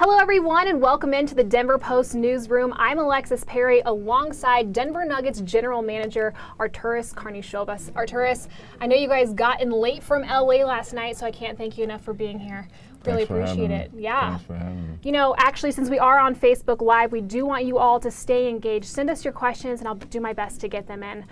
Hello everyone and welcome into the Denver Post newsroom. I'm Alexis Perry alongside Denver Nuggets General Manager Artūras Karnišovas. Artūras, I know you guys got in late from LA last night, so I can't thank you enough for being here. Really appreciate it. Yeah. Thanks for having me. You know, actually, since we are on Facebook Live, we do want you all to stay engaged. Send us your questions and I'll do my best to get them in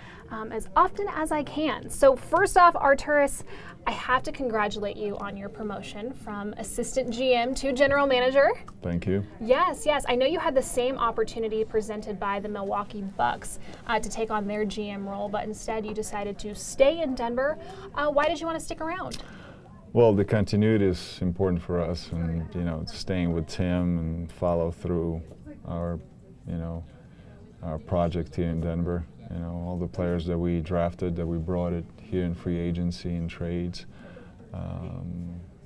as often as I can. So first off, Artūras, I have to congratulate you on your promotion from assistant GM to general manager. Thank you. Yes, yes. I know you had the same opportunity presented by the Milwaukee Bucks to take on their GM role, but instead you decided to stay in Denver. Why did you want to stick around? Well, the continuity is important for us, and staying with Tim and follow through our project here in Denver. All the players that we drafted, that we brought it here in free agency and trades.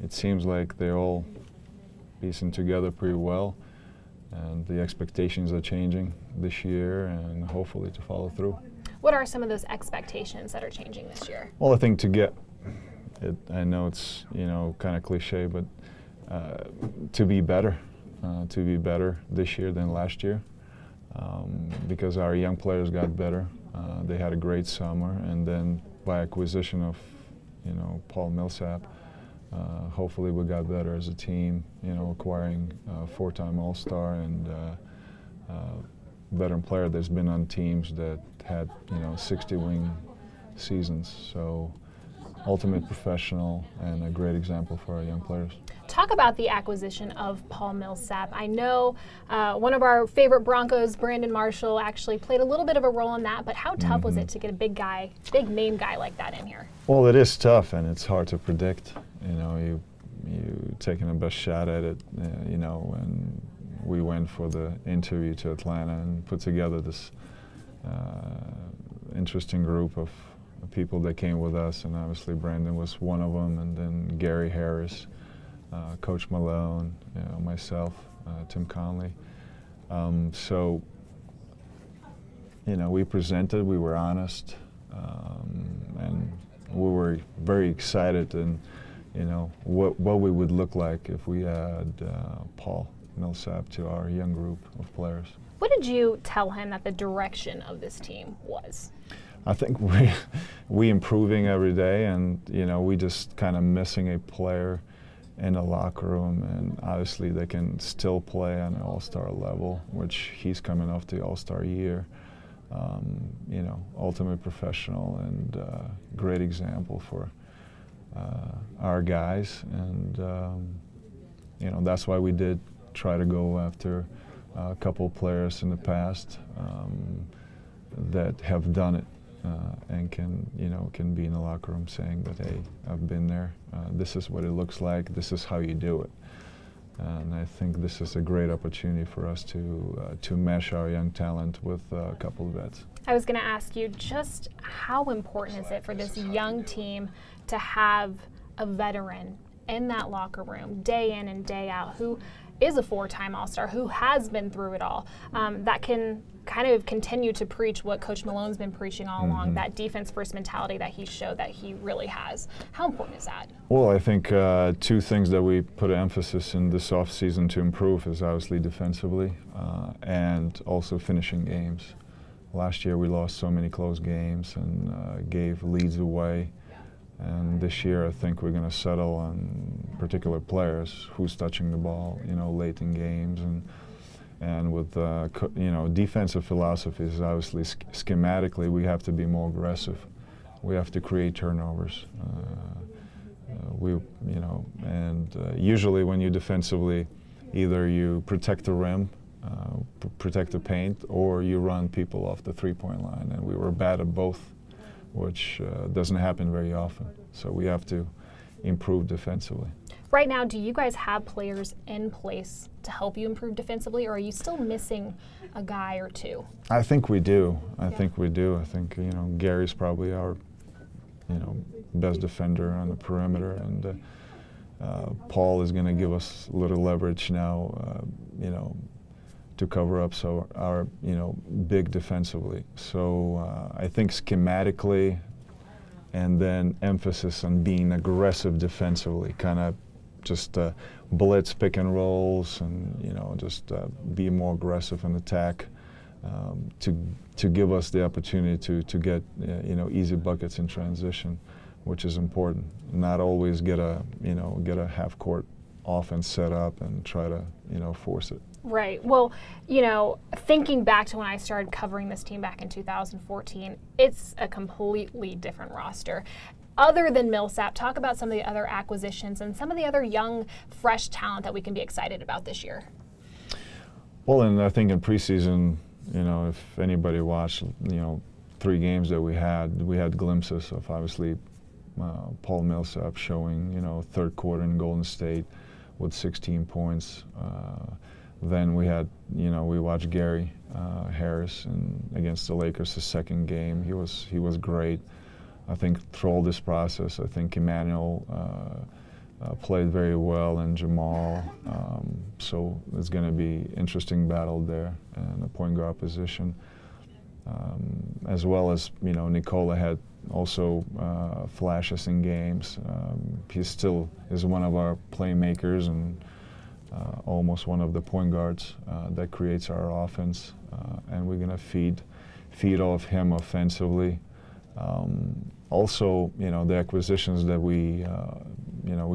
It seems like they're all piecing together pretty well, and the expectations are changing this year, and hopefully to follow through. What are some of those expectations that are changing this year? Well, I think to get I know it's kind of cliche, but to be better this year than last year, because our young players got better. They had a great summer, and then by acquisition of Paul Millsap, hopefully we got better as a team. Acquiring a four-time All-Star and veteran player that's been on teams that had 60-win seasons. So. Ultimate professional and a great example for our young players. Talk about the acquisition of Paul Millsap. I know one of our favorite Broncos, Brandon Marshall, actually played a little bit of a role in that, but how tough was it to get a big name guy like that in here? Well, it is tough, and it's hard to predict. You taking the best shot at it, and we went for the interview to Atlanta and put together this interesting group of people that came with us, and obviously Brandon was one of them, and then Gary Harris, Coach Malone, myself, Tim Conley. So, we presented, we were honest, and we were very excited, and what we would look like if we had Paul Millsap to our young group of players. What did you tell him that the direction of this team was? I think we improving every day, and we just kind of missing a player in the locker room, and obviously they can still play on an all-star level, which he's coming off the all-star year. Ultimate professional and great example for our guys, and that's why we did try to go after a couple of players in the past that have done it. And can be in the locker room saying that, hey, I've been there. This is what it looks like. This is how you do it. And I think this is a great opportunity for us to mesh our young talent with a couple of vets. I was going to ask you, just how important is it for this young team to have a veteran in that locker room day in and day out who is a four-time All-Star, who has been through it all, that can kind of continue to preach what Coach Malone's been preaching all along, that defense-first mentality that he showed that he really has. How important is that? Well, I think two things that we put emphasis in this offseason to improve is obviously defensively and also finishing games. Last year we lost so many close games and gave leads away. And this year, I think we're going to settle on particular players, who's touching the ball, late in games, and with defensive philosophies. Obviously, schematically, we have to be more aggressive. We have to create turnovers. Usually when you defensively, either you protect the rim, protect the paint, or you run people off the three-point line. And we were bad at both, which doesn't happen very often. So we have to improve defensively. Right now, do you guys have players in place to help you improve defensively, or are you still missing a guy or two? I think we do. I think we do. I think Gary's probably our best defender on the perimeter, and Paul is going to give us a little leverage now. To cover up our big defensively. So I think schematically, and then emphasis on being aggressive defensively, kind of just blitz pick and rolls, and just be more aggressive in attack, to give us the opportunity to get easy buckets in transition, which is important. Not always get a half court offense set up and try to force it. Right. Well, thinking back to when I started covering this team back in 2014, it's a completely different roster. Other than Millsap, talk about some of the other acquisitions and some of the other young, fresh talent that we can be excited about this year. Well, and I think in preseason, if anybody watched, 3 games that we had glimpses of, obviously, Paul Millsap showing, third quarter in Golden State with 16 points. Then we had, we watched Gary Harris against the Lakers, his second game. He was great. I think through all this process, I think Emmanuel played very well, and Jamal. So it's going to be interesting battle there in the point guard position. As well as, Nikola had also flashes in games. He still is one of our playmakers and almost one of the point guards that creates our offense, and we're going to feed off him offensively. Also, the acquisitions that we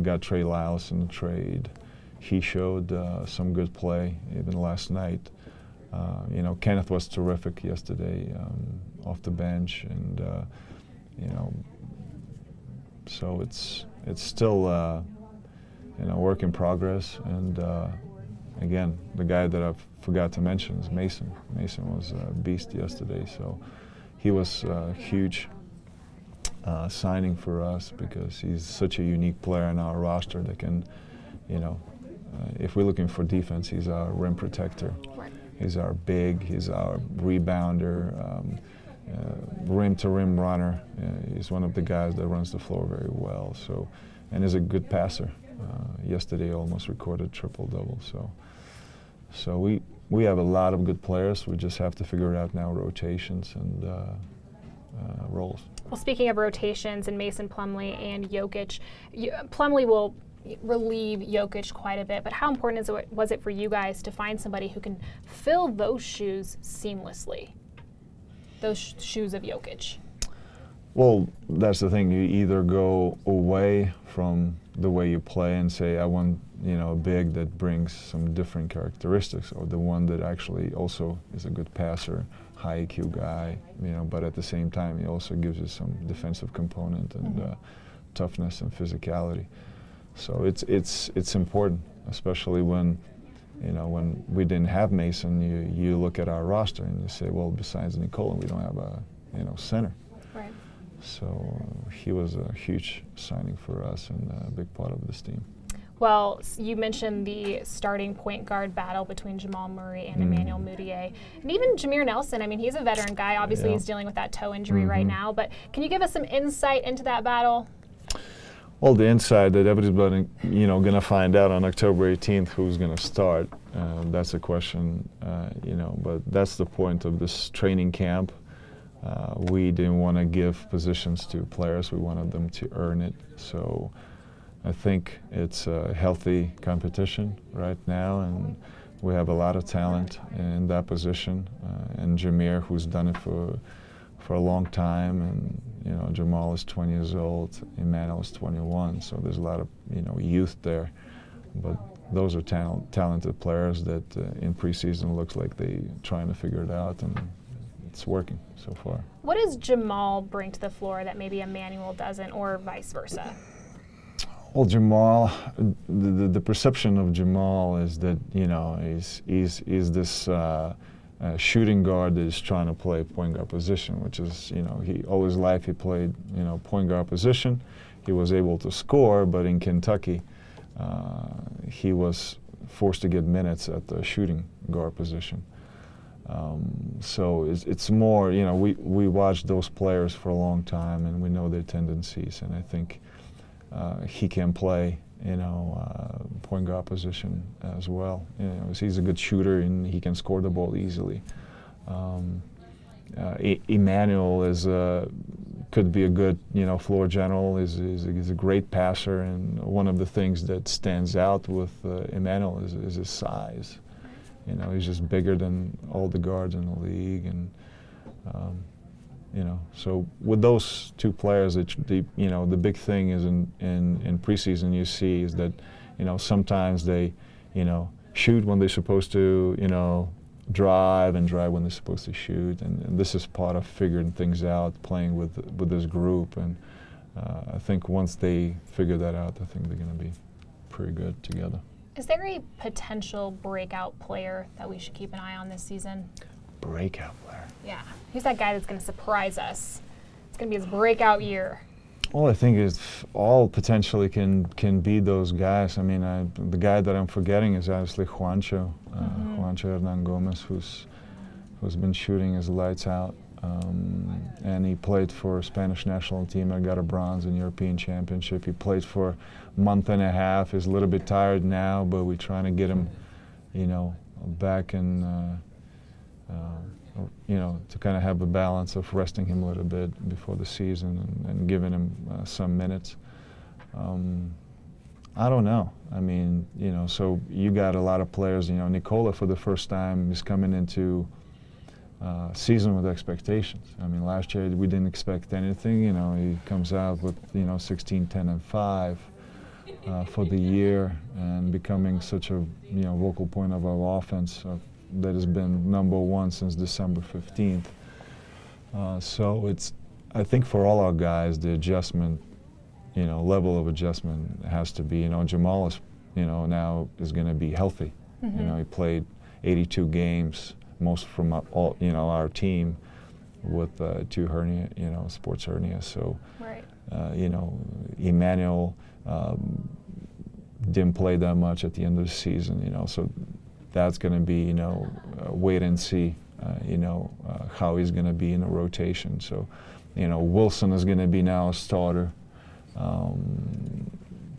got Trey Lyles in the trade. He showed some good play even last night. Kenneth was terrific yesterday off the bench, and so it's still work in progress. And again, the guy that I forgot to mention is Mason. Mason was a beast yesterday, so he was a huge signing for us because he's such a unique player in our roster that can, if we're looking for defense, he's our rim protector. Right. He's our big, he's our rebounder, rim-to-rim runner. He's one of the guys that runs the floor very well. So, and is a good passer. Yesterday almost recorded triple-double. So we have a lot of good players. We just have to figure out now rotations and roles. Well, speaking of rotations and Mason Plumlee and Jokic, Plumlee will relieve Jokic quite a bit, but how important was it for you guys to find somebody who can fill those shoes seamlessly, those shoes of Jokic? Well, that's the thing. You either go away from the way you play and say, I want a big that brings some different characteristics, or the one that actually also is a good passer, high IQ guy, but at the same time he also gives you some defensive component and toughness and physicality. So it's important, especially when when we didn't have Mason. You look at our roster and you say, well, besides Nikola, we don't have a center. Right. So he was a huge signing for us and a big part of this team. Well, you mentioned the starting point guard battle between Jamal Murray and Emmanuel Mudiay. And even Jameer Nelson, I mean, he's a veteran guy. Obviously, he's dealing with that toe injury right now. But can you give us some insight into that battle? Well, the insight that everybody's going to find out on October 18th who's going to start. That's a question, but that's the point of this training camp. We didn't want to give positions to players. We wanted them to earn it. So I think it's a healthy competition right now, and we have a lot of talent in that position. And Jameer, who's done it for a long time, and Jamal is 20 years old, Emmanuel is 21, so there's a lot of youth there. But those are talented players that in preseason looks like they're trying to figure it out, and it's working so far. What does Jamal bring to the floor that maybe Emmanuel doesn't, or vice versa? Well, Jamal, the perception of Jamal is that he's this shooting guard that is trying to play point guard position, which is he all his life he played point guard position. He was able to score, but in Kentucky he was forced to get minutes at the shooting guard position. So it's more we watched those players for a long time, and we know their tendencies, and I think he can play point guard position as well. He's a good shooter and he can score the ball easily. Emmanuel is could be a good, floor general. He's a great passer, and one of the things that stands out with Emmanuel is his size. He's just bigger than all the guards in the league, and so with those two players, the big thing is in preseason you see is that, sometimes they, shoot when they're supposed to, drive when they're supposed to shoot, and this is part of figuring things out, playing with this group, and I think once they figure that out, I think they're going to be pretty good together. Is there a potential breakout player that we should keep an eye on this season? Breakout player? Yeah. Who's that guy that's going to surprise us? It's going to be his breakout year. Well, I think it's all potentially can be those guys. I mean, the guy that I'm forgetting is obviously Juancho Hernan Gomez, who's been shooting his lights out, and he played for Spanish national team and got a bronze in European Championship. He played for a month and a half. He's a little bit tired now, but we're trying to get him, back in. To kind of have a balance of resting him a little bit before the season and giving him some minutes. I don't know. I mean, so you got a lot of players. Nikola for the first time is coming into season with expectations. I mean, last year we didn't expect anything. He comes out with 16, 10, and 5 for the year and becoming such a vocal point of our offense. That has been #1 since December 15th. So I think for all our guys, the adjustment, level of adjustment has to be, Jamal is, now is going to be healthy. He played 82 games, most from our team with 2 hernia, sports hernia. So, right. Emmanuel didn't play that much at the end of the season, so that's going to be, wait and see, how he's going to be in a rotation. So, Wilson is going to be now a starter.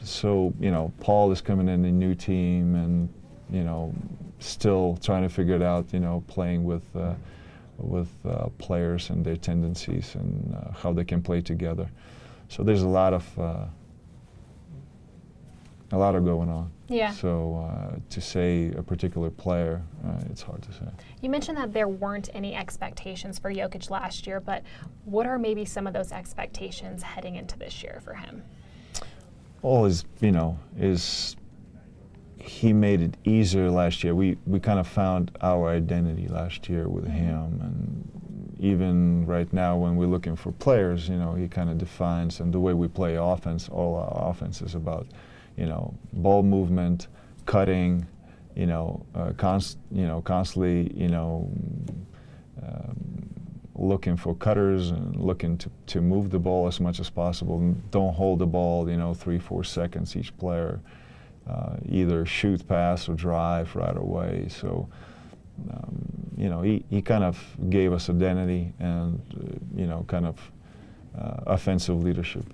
So, Paul is coming in a new team and, still trying to figure it out, playing with players and their tendencies and how they can play together. So there's a lot of going on. Yeah. So to say a particular player, it's hard to say. You mentioned that there weren't any expectations for Jokic last year, but what are maybe some of those expectations heading into this year for him? Well, he made it easier last year. We kind of found our identity last year with him, and even right now when we're looking for players, he kind of defines, and the way we play offense, all our offense is about ball movement, cutting, constantly, looking for cutters and looking to move the ball as much as possible. And don't hold the ball, 3-4 seconds each player. Either shoot, pass, or drive right away. So, he kind of gave us identity and, kind of offensive leadership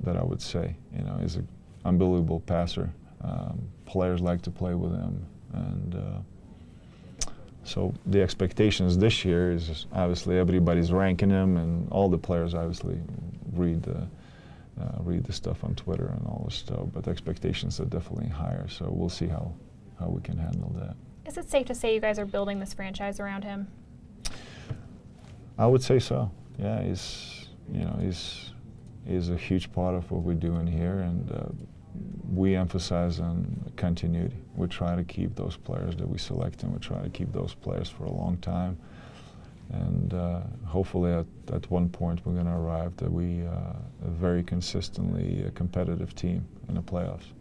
that I would say, is a unbelievable passer. Players like to play with him, and so the expectations this year is obviously everybody's ranking him, and all the players obviously read the stuff on Twitter and all this stuff. But the expectations are definitely higher. So we'll see how we can handle that. Is it safe to say you guys are building this franchise around him? I would say so. Yeah, he's a huge part of what we're doing here, and we emphasize on continuity. We try to keep those players that we select, and we try to keep those players for a long time. And hopefully at one point we're going to arrive that we are very consistently a competitive team in the playoffs.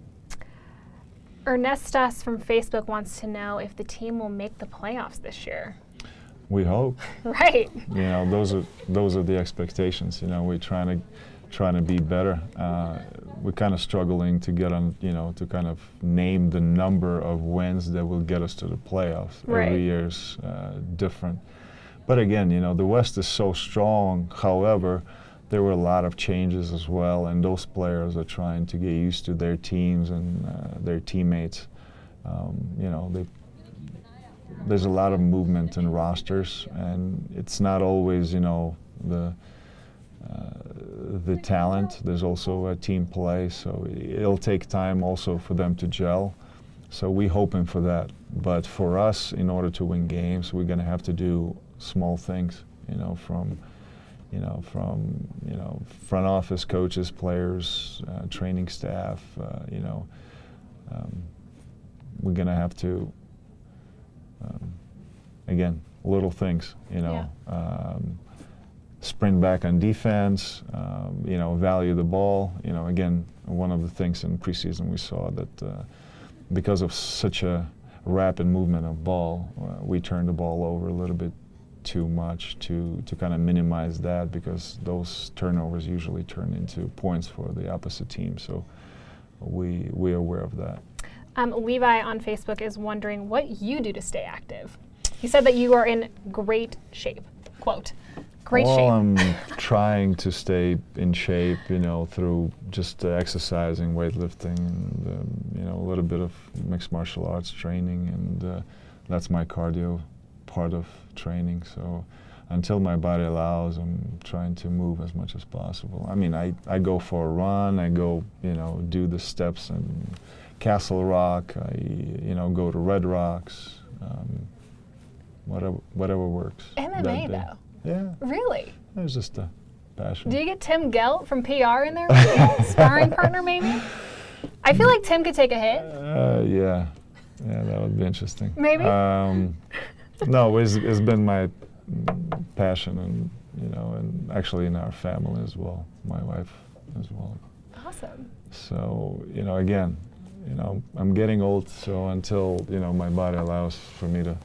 Ernestas from Facebook wants to know if the team will make the playoffs this year. We hope. Right. Those are the expectations. We're trying to be better. We're kind of struggling to get on, to kind of name the number of wins that will get us to the playoffs. Right. Every year's different. But again, the West is so strong. However, there were a lot of changes as well, and those players are trying to get used to their teams and their teammates. There's a lot of movement in rosters, and it's not always, the the talent. There's also a team play, so it'll take time also for them to gel. So we're hoping for that. But for us, in order to win games, we're going to have to do small things, from front office, coaches, players, training staff. We're going to have to, again, little things, sprint back on defense, value the ball. Again, one of the things in preseason we saw that because of such a rapid movement of ball, we turned the ball over a little bit too much to kind of minimize that, because those turnovers usually turn into points for the opposite team. So we're aware of that. Levi on Facebook is wondering what you do to stay active. He said that you are in great shape. Quote, great shape. Well, I'm trying to stay in shape, through just exercising, weightlifting, and, a little bit of mixed martial arts training, and that's my cardio part of training. So until my body allows, I'm trying to move as much as possible. I mean, I go for a run, I go, do the steps in Castle Rock, I, go to Red Rocks, whatever works. MMA though? Yeah. Really? It was just a passion. Do you get Tim Gelt from PR in there? Maybe? Sparring partner, maybe? I feel like Tim could take a hit. Yeah, that would be interesting. Maybe? No, it's been my passion, and and actually in our family as well, my wife as well. Awesome. So again, I'm getting old, so until my body allows for me to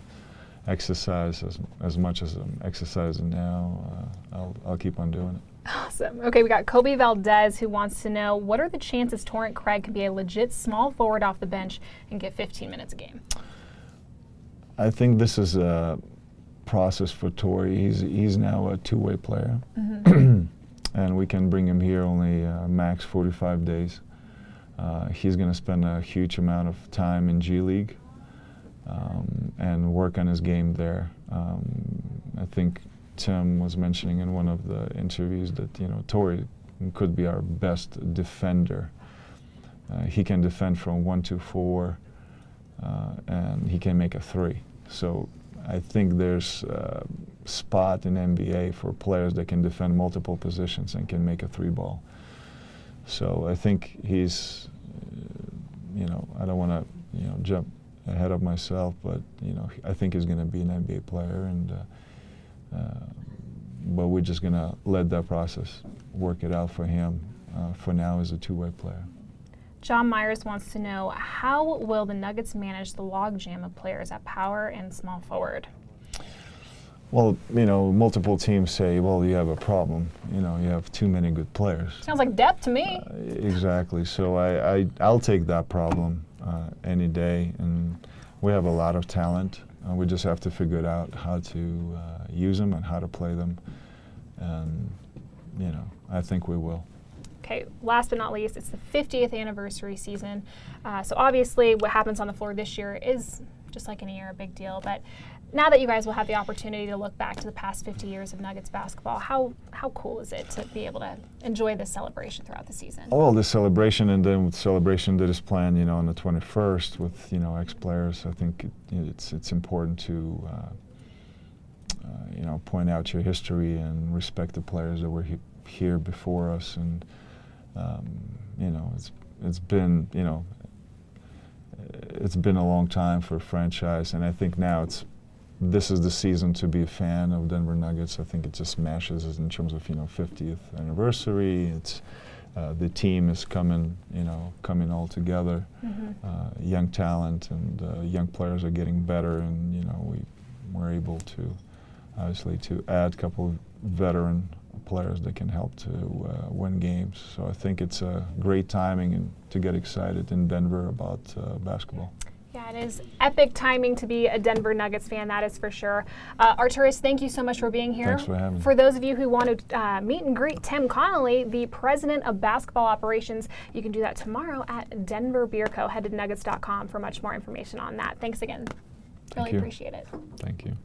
exercise as much as I'm exercising now, I'll keep on doing it. Awesome. Okay, we got Kobe Valdez who wants to know, what are the chances Torrent Craig can be a legit small forward off the bench and get 15 minutes a game? I think this is a process for Torrey. He's now a two-way player, and we can bring him here only max 45 days. He's going to spend a huge amount of time in G League and work on his game there. I think Tim was mentioning in one of the interviews that Torrey could be our best defender. He can defend from 1-4, and he can make a 3. So I think there's a spot in NBA for players that can defend multiple positions and can make a 3-ball. So I think he's, I don't want to, jump ahead of myself, but I think he's going to be an NBA player, and but we're just going to let that process work it out for him. For now, as a two-way player. John Myers wants to know, how will the Nuggets manage the logjam of players at power and small forward? Well, multiple teams say, well, you have a problem. You have too many good players. Sounds like depth to me. Exactly. So I'll take that problem any day. And we have a lot of talent. We just have to figure out how to use them and how to play them. And, I think we will. Okay, last but not least, it's the 50th anniversary season. So obviously what happens on the floor this year is, just like any year, a big deal. But now that you guys will have the opportunity to look back to the past 50 years of Nuggets basketball, how cool is it to be able to enjoy this celebration throughout the season? Well, the celebration, and then with celebration that is planned, on the 21st with, ex-players, I think it's important to, point out your history and respect the players that were here before us. And, it's been, it's been a long time for a franchise, and I think now this is the season to be a fan of Denver Nuggets. I think it just smashes in terms of 50th anniversary. It's the team is coming all together. Young talent and young players are getting better, and we're able to obviously to add a couple of veteran players that can help to win games. So I think it's a great timing and to get excited in Denver about basketball. Yeah, it is epic timing to be a Denver Nuggets fan, that is for sure. Artūras, thank you so much for being here. Thanks for having me. For those of you who want to meet and greet Tim Connolly, the president of basketball operations, you can do that tomorrow at Denver Beer Co. Head to nuggets.com for much more information on that. Thanks again. Really appreciate it. Thank you.